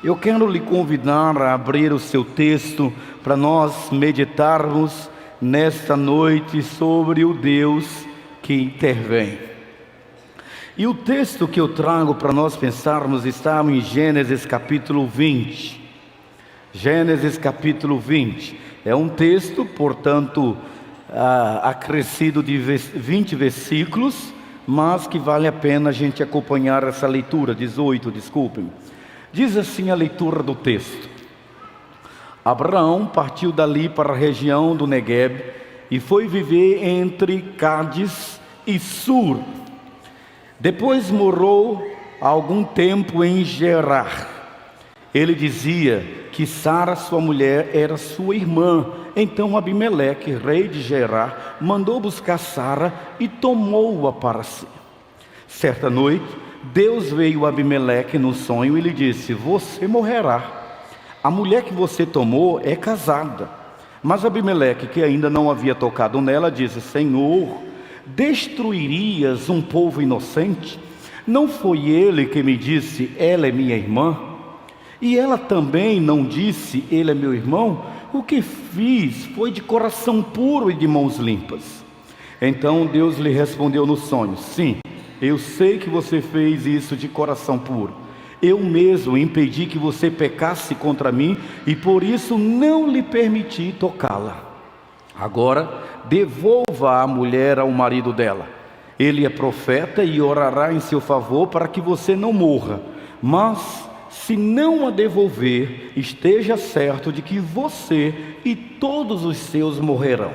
Eu quero lhe convidar a abrir o seu texto para nós meditarmos nesta noite sobre o Deus que intervém. E o texto que eu trago para nós pensarmos está em Gênesis capítulo 20. Gênesis capítulo 20. É um texto, portanto, acrescido de 20 versículos, mas que vale a pena a gente acompanhar essa leitura. 18, desculpem. Diz assim a leitura do texto: Abraão partiu dali para a região do Negueb e foi viver entre Cádiz e Sur. Depois morou algum tempo em Gerar. Ele dizia que Sara, sua mulher, era sua irmã. Então Abimeleque, rei de Gerar, mandou buscar Sara e tomou-a para si. Certa noite, Deus veio a Abimeleque no sonho e lhe disse: você morrerá. A mulher que você tomou é casada. Mas Abimeleque, que ainda não havia tocado nela, disse: Senhor, destruirias um povo inocente? Não foi ele que me disse: ela é minha irmã? E ela também não disse: ele é meu irmão? O que fiz foi de coração puro e de mãos limpas. Então Deus lhe respondeu no sonho: sim, eu sei que você fez isso de coração puro. Eu mesmo impedi que você pecasse contra mim e por isso não lhe permiti tocá-la. Agora devolva a mulher ao marido dela. Ele é profeta e orará em seu favor para que você não morra. Mas se não a devolver, esteja certo de que você e todos os seus morrerão.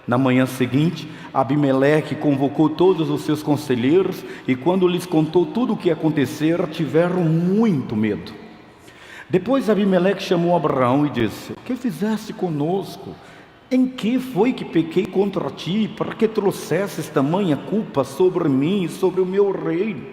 Na manhã seguinte, Abimeleque convocou todos os seus conselheiros e quando lhes contou tudo o que acontecera, tiveram muito medo. Depois Abimeleque chamou Abraão e disse: o que fizeste conosco? Em que foi que pequei contra ti, para que trouxesses tamanha culpa sobre mim e sobre o meu reino?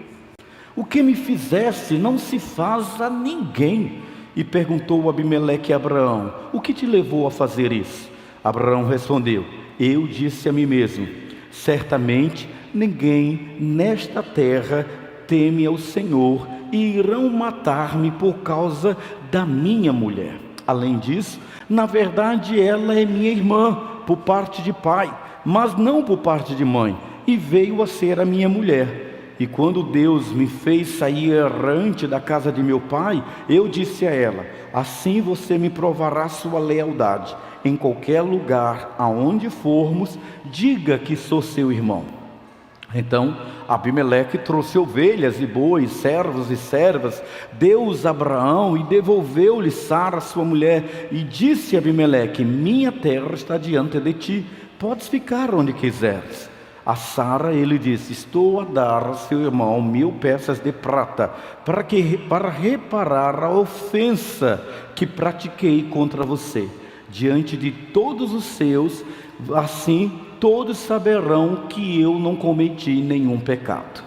O que me fizeste não se faz a ninguém. E perguntou Abimeleque a Abraão: o que te levou a fazer isso? Abraão respondeu: eu disse a mim mesmo, certamente ninguém nesta terra teme ao Senhor e irão matar-me por causa da minha mulher. Além disso, na verdade ela é minha irmã por parte de pai, mas não por parte de mãe, e veio a ser a minha mulher. E quando Deus me fez sair errante da casa de meu pai, eu disse a ela: assim você me provará sua lealdade. Em qualquer lugar aonde formos, diga que sou seu irmão. Então Abimeleque trouxe ovelhas e bois, servos e servas, deu-os a Abraão e devolveu-lhe Sara, sua mulher. E disse a Abimeleque: minha terra está diante de ti, podes ficar onde quiseres. A Sara ele disse: estou a dar a seu irmão 1000 peças de prata, para reparar a ofensa que pratiquei contra você diante de todos os seus, assim todos saberão que eu não cometi nenhum pecado.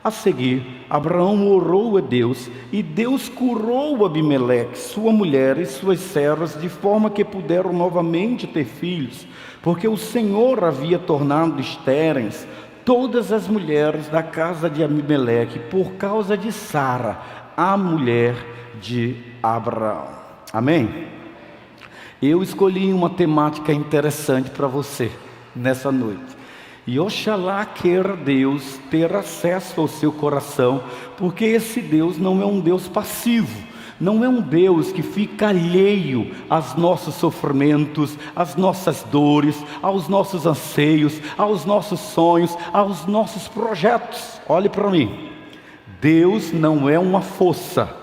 A seguir, Abraão orou a Deus, e Deus curou Abimeleque, sua mulher e suas servas, de forma que puderam novamente ter filhos, porque o Senhor havia tornado estéreis todas as mulheres da casa de Abimeleque, por causa de Sara, a mulher de Abraão. Amém? Eu escolhi uma temática interessante para você nessa noite. E oxalá queira Deus ter acesso ao seu coração, porque esse Deus não é um Deus passivo, não é um Deus que fica alheio aos nossos sofrimentos, às nossas dores, aos nossos anseios, aos nossos sonhos, aos nossos projetos. Olhe para mim, Deus não é uma força,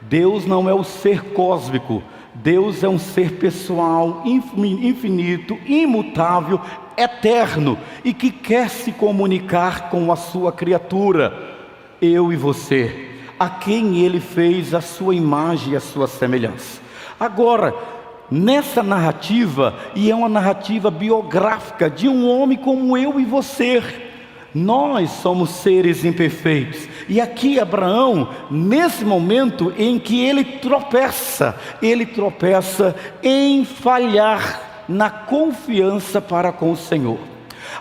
Deus não é o ser cósmico, Deus é um ser pessoal, infinito, imutável, eterno, e que quer se comunicar com a sua criatura, eu e você, a quem Ele fez a sua imagem e a sua semelhança. Agora, nessa narrativa, e é uma narrativa biográfica de um homem como eu e você, nós somos seres imperfeitos. E aqui Abraão, nesse momento em que ele tropeça em falhar na confiança para com o Senhor.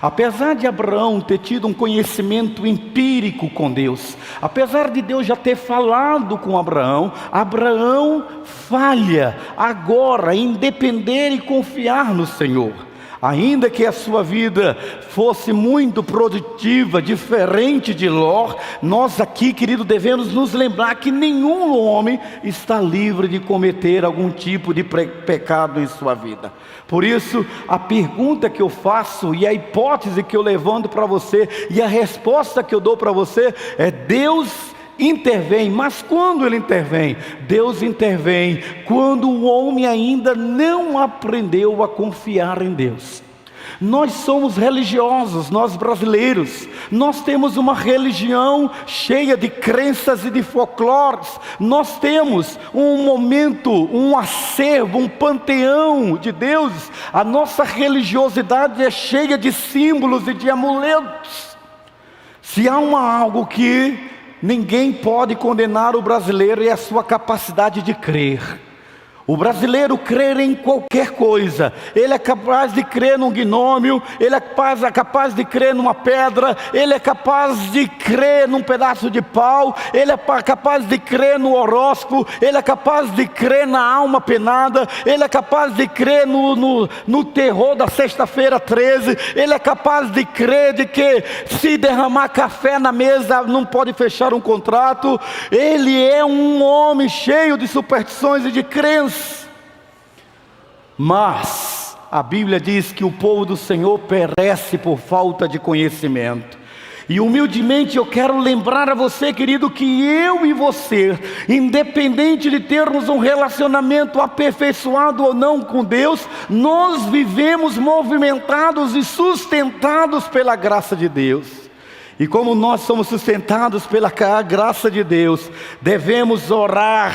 Apesar de Abraão ter tido um conhecimento empírico com Deus, apesar de Deus já ter falado com Abraão, Abraão falha agora em depender e confiar no Senhor. Ainda que a sua vida fosse muito produtiva, diferente de Ló, nós aqui, querido, devemos nos lembrar que nenhum homem está livre de cometer algum tipo de pecado em sua vida. Por isso, a pergunta que eu faço e a hipótese que eu levanto para você e a resposta que eu dou para você é: Deus intervém, mas quando Ele intervém? Deus intervém quando o homem ainda não aprendeu a confiar em Deus. Nós somos religiosos, nós brasileiros, nós temos uma religião cheia de crenças e de folclores. Nós temos um momento, um acervo, um panteão de deuses. A nossa religiosidade é cheia de símbolos e de amuletos. Se há algo que ninguém pode condenar o brasileiro, é a sua capacidade de crer. O brasileiro crê em qualquer coisa. Ele é capaz de crer num gnômio, ele é capaz de crer numa pedra, ele é capaz de crer num pedaço de pau, ele é capaz de crer no horóscopo, ele é capaz de crer na alma penada, ele é capaz de crer no terror da sexta-feira 13, ele é capaz de crer de que se derramar café na mesa não pode fechar um contrato. Ele é um homem cheio de superstições e de crenças. Mas a Bíblia diz que o povo do Senhor perece por falta de conhecimento. E humildemente eu quero lembrar a você, querido, que eu e você, independente de termos um relacionamento aperfeiçoado ou não com Deus, nós vivemos movimentados e sustentados pela graça de Deus. E como nós somos sustentados pela graça de Deus, devemos orar,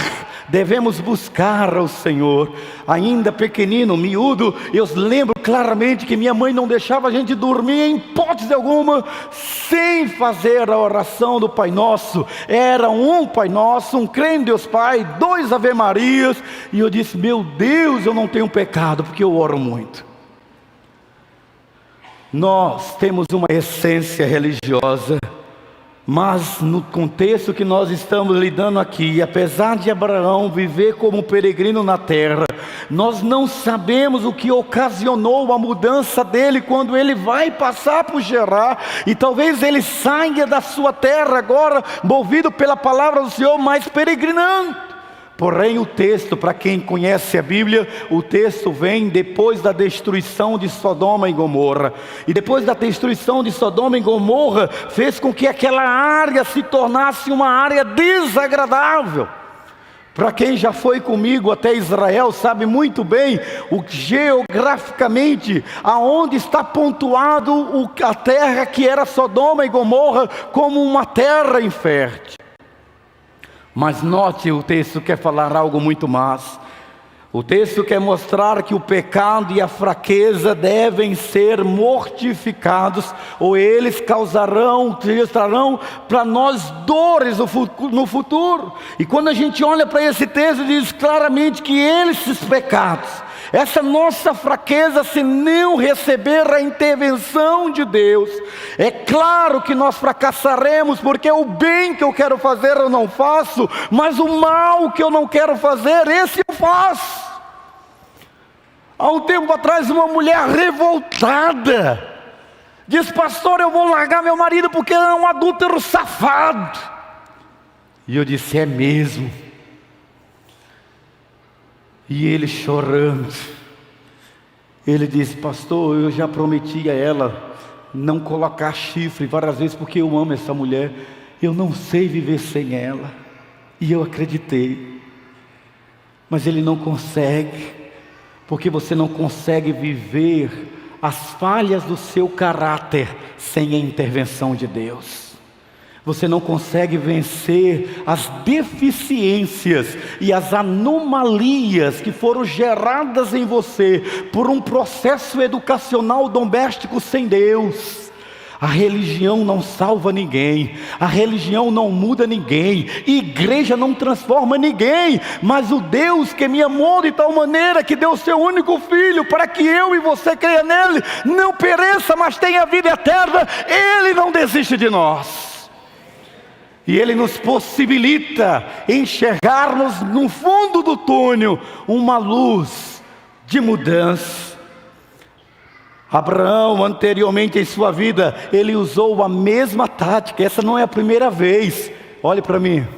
devemos buscar ao Senhor. Ainda pequenino, miúdo, eu lembro claramente que minha mãe não deixava a gente dormir em hipótese alguma sem fazer a oração do Pai Nosso. Era um Pai Nosso, um crê em Deus Pai, 2 Ave Marias. E eu disse: meu Deus, eu não tenho pecado porque eu oro muito. Nós temos uma essência religiosa, mas no contexto que nós estamos lidando aqui, apesar de Abraão viver como peregrino na terra, nós não sabemos o que ocasionou a mudança dele quando ele vai passar por Gerar, e talvez ele saia da sua terra agora, movido pela palavra do Senhor, mas peregrinando. Porém o texto, para quem conhece a Bíblia, o texto vem depois da destruição de Sodoma e Gomorra. E depois da destruição de Sodoma e Gomorra, fez com que aquela área se tornasse uma área desagradável. Para quem já foi comigo até Israel, sabe muito bem, geograficamente, aonde está pontuado a terra que era Sodoma e Gomorra, como uma terra infértil. Mas note, o texto quer falar algo muito mais. O texto quer mostrar que o pecado e a fraqueza devem ser mortificados, ou eles trarão para nós dores no futuro. E quando a gente olha para esse texto, diz claramente que esses pecados, essa nossa fraqueza, se não receber a intervenção de Deus, é claro que nós fracassaremos, porque o bem que eu quero fazer eu não faço, mas o mal que eu não quero fazer, esse eu faço. Há um tempo atrás, uma mulher revoltada diz: pastor, eu vou largar meu marido porque ele é um adúltero safado. E eu disse: é mesmo? E ele chorando, ele disse: pastor, eu já prometi a ela não colocar chifre várias vezes, porque eu amo essa mulher, eu não sei viver sem ela. E eu acreditei, mas ele não consegue, porque você não consegue viver as falhas do seu caráter sem a intervenção de Deus. Você não consegue vencer as deficiências e as anomalias que foram geradas em você por um processo educacional doméstico sem Deus. A religião não salva ninguém, a religião não muda ninguém, igreja não transforma ninguém, mas o Deus que me amou de tal maneira que deu o seu único filho para que eu e você creia nele, não pereça, mas tenha vida eterna, ele não desiste de nós. E ele nos possibilita enxergarmos no fundo do túnel uma luz de mudança. Abraão, anteriormente em sua vida, ele usou a mesma tática. Essa não é a primeira vez. Olhe para mim.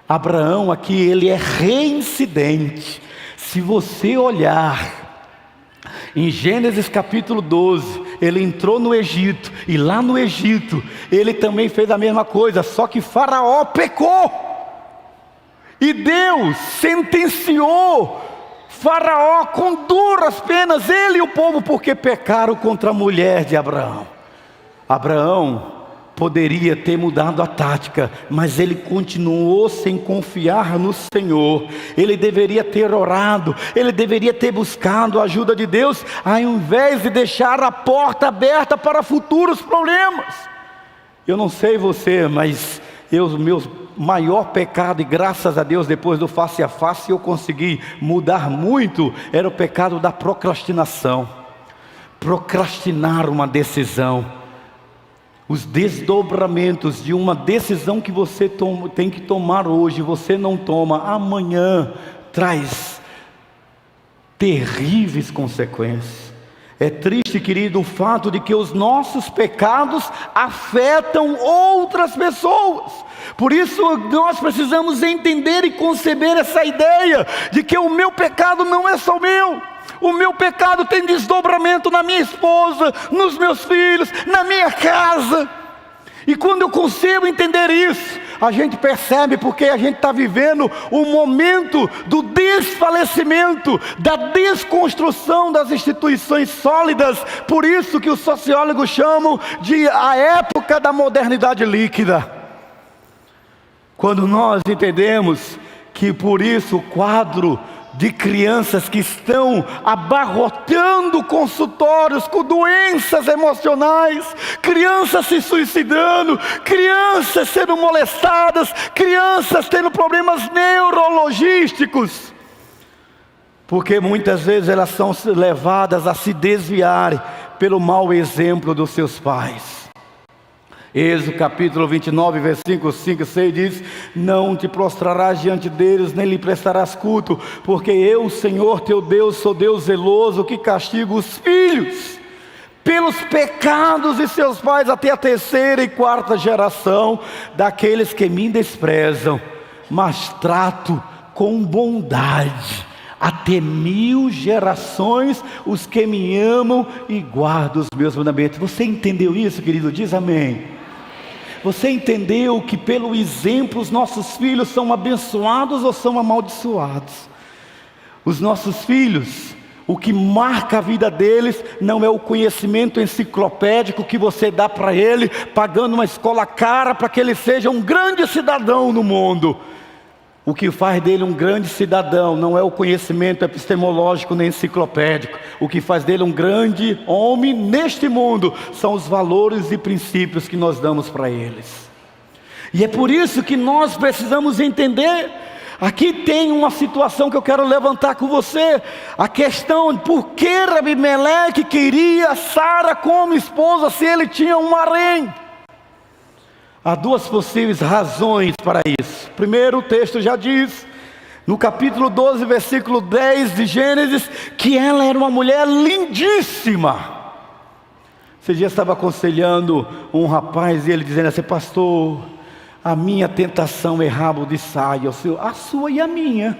Abraão aqui, ele é reincidente. Se você olhar em Gênesis capítulo 12, ele entrou no Egito, e lá no Egito, ele também fez a mesma coisa, só que Faraó pecou. E Deus sentenciou Faraó com duras penas, ele e o povo, porque pecaram contra a mulher de Abraão. Abraão poderia ter mudado a tática, mas ele continuou sem confiar no Senhor. Ele deveria ter orado, ele deveria ter buscado a ajuda de Deus, ao invés de deixar a porta aberta para futuros problemas. Eu não sei você, mas meu maior pecado, e graças a Deus depois do face a face eu consegui mudar muito, era o pecado da procrastinação. Procrastinar uma decisão. Os desdobramentos de uma decisão que você tem que tomar hoje, você não toma, amanhã traz terríveis consequências. É triste, querido, o fato de que os nossos pecados afetam outras pessoas. Por isso nós precisamos entender e conceber essa ideia de que o meu pecado não é só meu. O meu pecado tem desdobramento na minha esposa, nos meus filhos, na minha casa. E quando eu consigo entender isso, a gente percebe porque a gente está vivendo o momento do desfalecimento, da desconstrução das instituições sólidas. Por isso que os sociólogos chamam de a época da modernidade líquida. Quando nós entendemos que por isso o quadro de crianças que estão abarrotando consultórios com doenças emocionais, crianças se suicidando, crianças sendo molestadas, crianças tendo problemas neurologísticos, porque muitas vezes elas são levadas a se desviarem pelo mau exemplo dos seus pais. Êxodo capítulo 29, versículos 5 e 6 diz: não te prostrarás diante deles, nem lhe prestarás culto, porque eu, Senhor teu Deus, sou Deus zeloso, que castigo os filhos pelos pecados de seus pais, até a terceira e quarta geração daqueles que me desprezam, mas trato com bondade até 1000 gerações os que me amam e guardam os meus mandamentos. Você entendeu isso, querido? Diz amém. Você entendeu que pelo exemplo os nossos filhos são abençoados ou são amaldiçoados? Os nossos filhos, o que marca a vida deles não é o conhecimento enciclopédico que você dá para ele, pagando uma escola cara para que ele seja um grande cidadão no mundo. O que faz dele um grande cidadão não é o conhecimento epistemológico nem enciclopédico. O que faz dele um grande homem neste mundo são os valores e princípios que nós damos para eles. E é por isso que nós precisamos entender. Aqui tem uma situação que eu quero levantar com você. A questão de por que Abimeleque queria Sara como esposa se ele tinha um harém. Há duas possíveis razões para isso. Primeiro, o texto já diz, no capítulo 12, versículo 10 de Gênesis, que ela era uma mulher lindíssima. Esse dia estava aconselhando um rapaz e ele dizendo assim: pastor, a minha tentação é rabo de saia, a sua e a minha.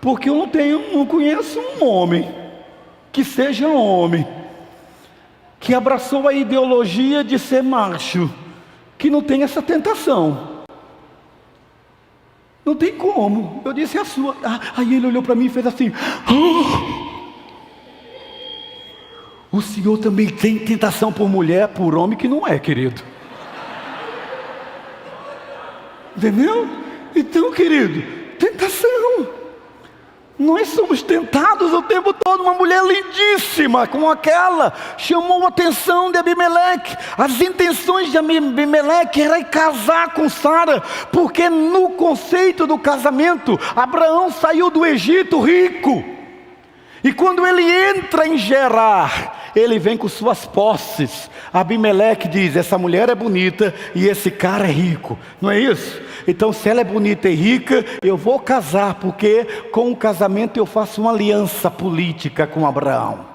Porque eu não conheço um homem que seja homem, que abraçou a ideologia de ser macho, que não tem essa tentação. Não tem como. Eu disse: a sua. Aí ele olhou para mim e fez assim: o senhor também tem tentação por mulher, por homem que não é, querido. Entendeu? Então, querido, tentação. Nós somos tentados o tempo todo. Uma mulher lindíssima como aquela chamou a atenção de Abimeleque. As intenções de Abimeleque eram casar com Sara, porque no conceito do casamento, Abraão saiu do Egito rico. E quando ele entra em Gerar, ele vem com suas posses. Abimeleque diz: essa mulher é bonita e esse cara é rico. Não é isso? Então, se ela é bonita e rica, eu vou casar, porque com o casamento eu faço uma aliança política com Abraão.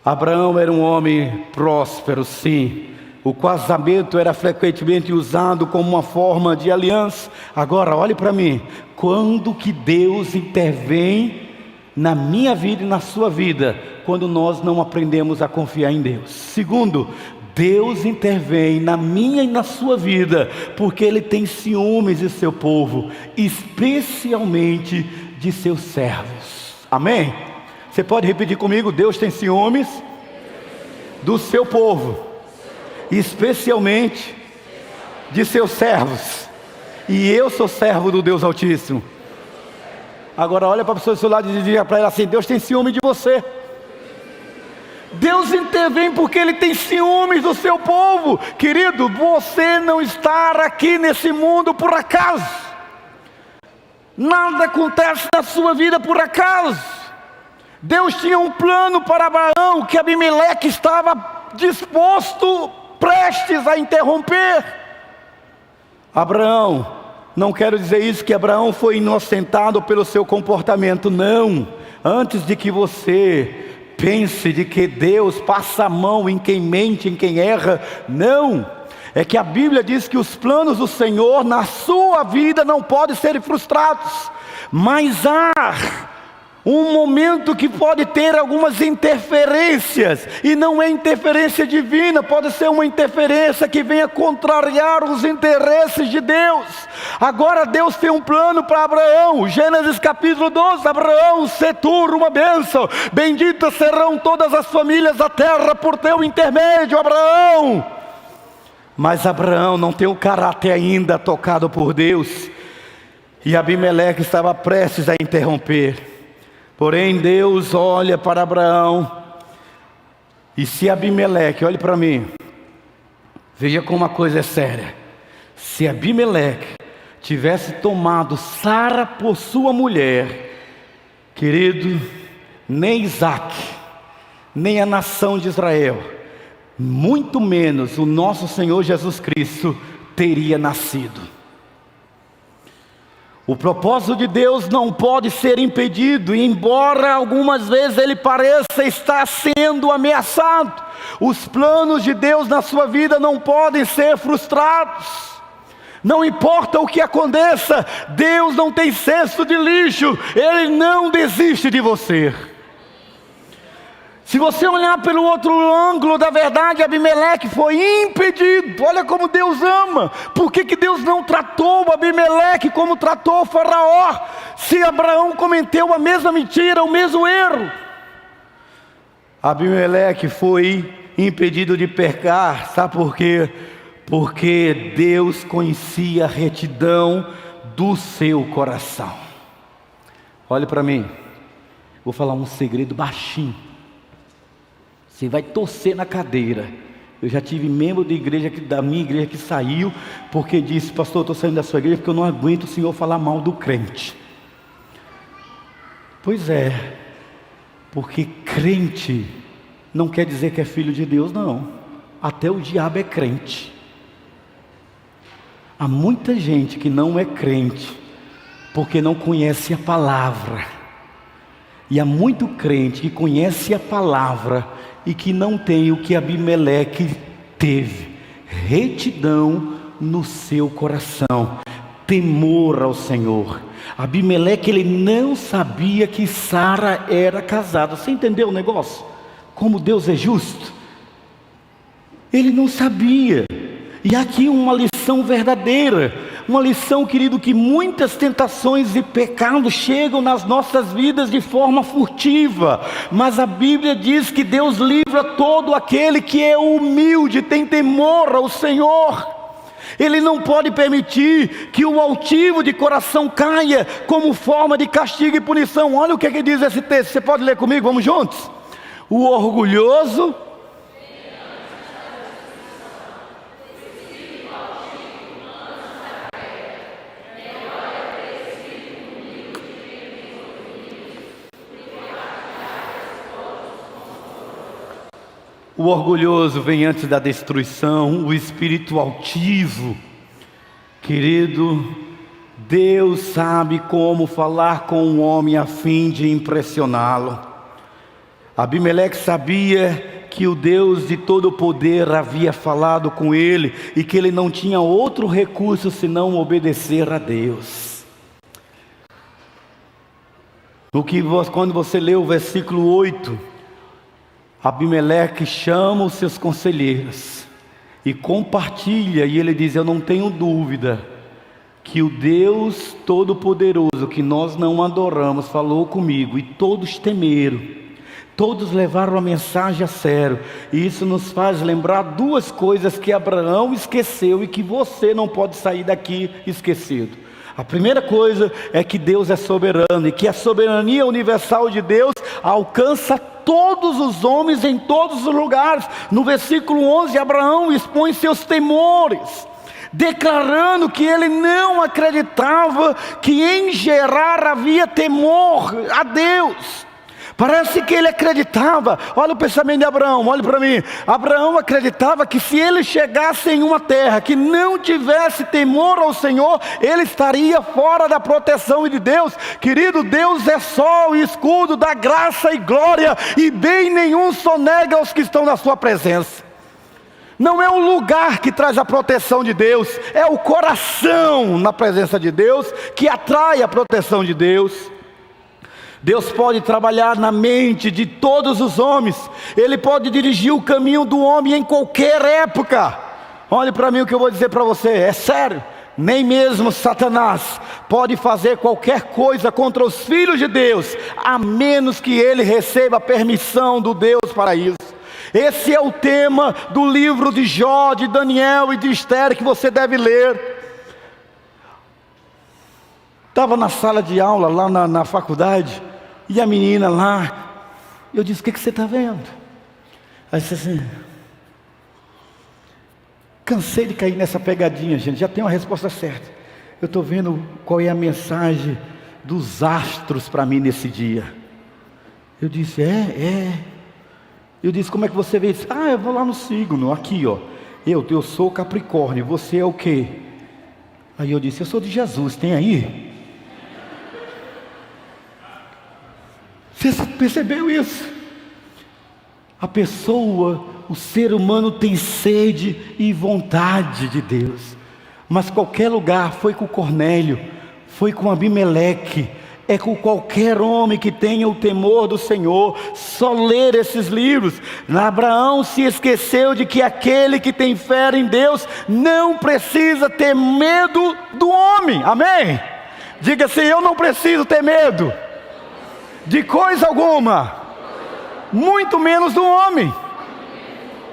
Abraão era um homem próspero, sim. O casamento era frequentemente usado como uma forma de aliança. Agora, olhe para mim. Quando que Deus intervém na minha vida e na sua vida? Quando nós não aprendemos a confiar em Deus. Segundo, Deus intervém na minha e na sua vida, porque Ele tem ciúmes de seu povo, especialmente de seus servos. Amém? Você pode repetir comigo? Deus tem ciúmes do seu povo, especialmente de seus servos. E eu sou servo do Deus Altíssimo. Agora olha para a pessoa do seu lado e diga para ela assim: Deus tem ciúme de você. Deus intervém porque Ele tem ciúmes do seu povo. Querido, você não está aqui nesse mundo por acaso. Nada acontece na sua vida por acaso. Deus tinha um plano para Abraão que Abimeleque estava disposto, prestes a interromper. Abraão, não quero dizer isso que Abraão foi inocentado pelo seu comportamento, não. Antes de que você pense de que Deus passa a mão em quem mente, em quem erra, não. É que a Bíblia diz que os planos do Senhor na sua vida não podem ser frustrados. Mas há um momento que pode ter algumas interferências, e não é interferência divina, pode ser uma interferência que venha contrariar os interesses de Deus. Agora Deus tem um plano para Abraão. Gênesis capítulo 12, Abraão, se tu uma bênção, benditas serão todas as famílias da terra por teu intermédio, Abraão. Mas Abraão não tem o caráter ainda tocado por Deus, e Abimeleque estava prestes a interromper. Porém Deus olha para Abraão, e se Abimeleque, olhe para mim, veja como a coisa é séria. Se Abimeleque tivesse tomado Sara por sua mulher, querido, nem Isaac, nem a nação de Israel, muito menos o nosso Senhor Jesus Cristo teria nascido. O propósito de Deus não pode ser impedido, e embora algumas vezes ele pareça estar sendo ameaçado, os planos de Deus na sua vida não podem ser frustrados. Não importa o que aconteça, Deus não tem cesto de lixo, Ele não desiste de você. Se você olhar pelo outro ângulo da verdade, Abimeleque foi impedido. Olha como Deus ama. Por que Deus não tratou Abimeleque como tratou o Faraó? Se Abraão cometeu a mesma mentira, o mesmo erro. Abimeleque foi impedido de pecar. Sabe por quê? Porque Deus conhecia a retidão do seu coração. Olhe para mim. Vou falar um segredo baixinho. Você vai torcer na cadeira. Eu já tive membro de igreja da minha igreja que saiu porque disse: pastor, eu estou saindo da sua igreja porque eu não aguento o senhor falar mal do crente. Pois é, porque crente não quer dizer que é filho de Deus, não. Até o diabo é crente. Há muita gente que não é crente porque não conhece a palavra. E há muito crente que conhece a palavra e que não tem o que Abimeleque teve: retidão no seu coração, temor ao Senhor. Abimeleque, ele não sabia que Sara era casada. Você entendeu o negócio? Como Deus é justo? Ele não sabia. E aqui uma lição verdadeira, uma lição, querido, que muitas tentações e pecados chegam nas nossas vidas de forma furtiva, mas a Bíblia diz que Deus livra todo aquele que é humilde, tem temor ao Senhor. Ele não pode permitir que o altivo de coração caia como forma de castigo e punição. Olha o que diz esse texto, você pode ler comigo, vamos juntos? O orgulhoso vem antes da destruição, o espírito altivo. Querido, Deus sabe como falar com o homem a fim de impressioná-lo. Abimeleque sabia que o Deus de todo o poder havia falado com ele e que ele não tinha outro recurso senão obedecer a Deus. Quando você lê o versículo 8, Abimeleque chama os seus conselheiros e compartilha, e ele diz: eu não tenho dúvida que o Deus Todo-Poderoso, que nós não adoramos, falou comigo, e todos temeram, todos levaram a mensagem a sério. E isso nos faz lembrar duas coisas que Abraão esqueceu e que você não pode sair daqui esquecido. A primeira coisa é que Deus é soberano e que a soberania universal de Deus alcança todos os homens em todos os lugares. No versículo 11, Abraão expõe seus temores, declarando que ele não acreditava que em Gerar havia temor a Deus. Parece que ele acreditava, olha o pensamento de Abraão, olha para mim. Abraão acreditava que se ele chegasse em uma terra que não tivesse temor ao Senhor, ele estaria fora da proteção de Deus. Querido, Deus é sol e escudo da graça e glória, e bem nenhum sonega aos que estão na sua presença. Não é o lugar que traz a proteção de Deus, é o coração na presença de Deus que atrai a proteção de Deus. Deus pode trabalhar na mente de todos os homens. Ele pode dirigir o caminho do homem em qualquer época. Olhe para mim o que eu vou dizer para você, é sério. Nem mesmo Satanás pode fazer qualquer coisa contra os filhos de Deus, a menos que ele receba a permissão do Deus para isso. Esse é o tema do livro de Jó, de Daniel e de Esther que você deve ler. Estava na sala de aula, lá na faculdade, e a menina lá, eu disse: o que você está vendo? Aí disse assim: cansei de cair nessa pegadinha, gente, já tenho a resposta certa. Eu estou vendo qual é a mensagem dos astros para mim nesse dia. Eu disse: Eu disse: como é que você vê isso? Eu vou lá no signo, aqui ó, eu sou Capricórnio, você é o quê? Aí eu disse: eu sou de Jesus, tem aí? Você percebeu isso? A pessoa, o ser humano tem sede e vontade de Deus, mas qualquer lugar, foi com Cornélio, foi com Abimeleque, é com qualquer homem que tenha o temor do Senhor. Só ler esses livros. Abraão se esqueceu de que aquele que tem fé em Deus não precisa ter medo do homem, amém? Diga assim: eu não preciso ter medo de coisa alguma, muito menos do homem.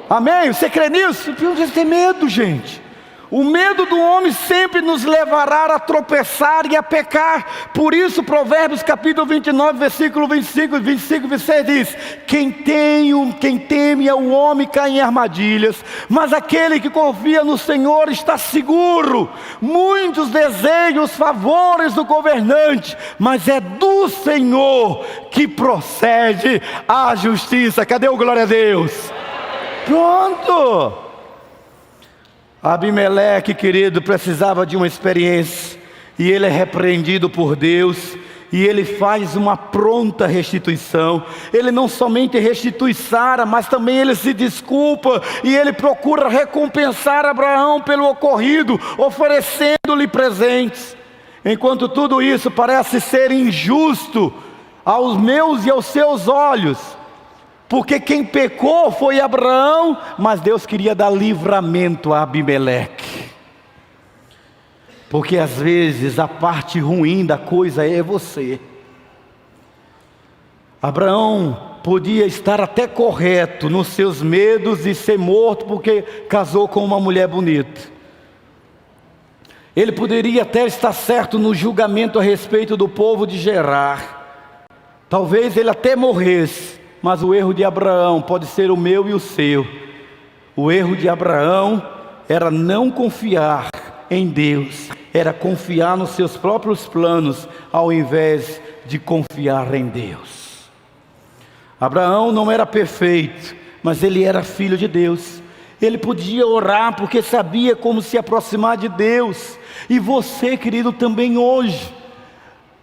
Amém? Você crê nisso? Não precisa ter medo, gente. O medo do homem sempre nos levará a tropeçar e a pecar. Por isso Provérbios capítulo 29, versículo 25 e 26 diz: quem teme ao homem cai em armadilhas, mas aquele que confia no Senhor está seguro. Muitos desejam os favores do governante, mas é do Senhor que procede a justiça. Cadê o glória a Deus? Pronto. Abimeleque, querido, precisava de uma experiência, e ele é repreendido por Deus, e ele faz uma pronta restituição. Ele não somente restitui Sara, mas também ele se desculpa, e ele procura recompensar Abraão pelo ocorrido, oferecendo-lhe presentes. Enquanto tudo isso parece ser injusto aos meus e aos seus olhos, porque quem pecou foi Abraão, mas Deus queria dar livramento a Abimeleque. Porque às vezes a parte ruim da coisa é você. Abraão podia estar até correto nos seus medos de ser morto porque casou com uma mulher bonita. Ele poderia até estar certo no julgamento a respeito do povo de Gerar. Talvez ele até morresse, mas o erro de Abraão pode ser o meu e o seu. O erro de Abraão era não confiar em Deus, era confiar nos seus próprios planos, ao invés de confiar em Deus. Abraão não era perfeito, mas ele era filho de Deus. Ele podia orar porque sabia como se aproximar de Deus. E você, querido, também hoje.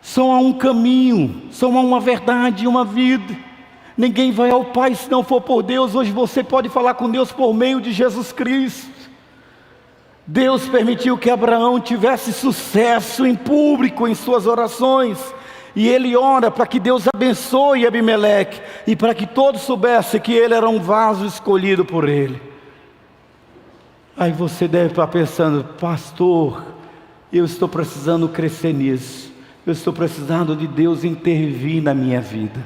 Só há um caminho, só há uma verdade e uma vida. Ninguém vai ao Pai se não for por Deus. Hoje você pode falar com Deus por meio de Jesus Cristo. Deus permitiu que Abraão tivesse sucesso em público em suas orações. E ele ora para que Deus abençoe Abimeleque e para que todos soubessem que ele era um vaso escolhido por ele. Aí você deve estar pensando: pastor, eu estou precisando crescer nisso. Eu estou precisando de Deus intervir na minha vida.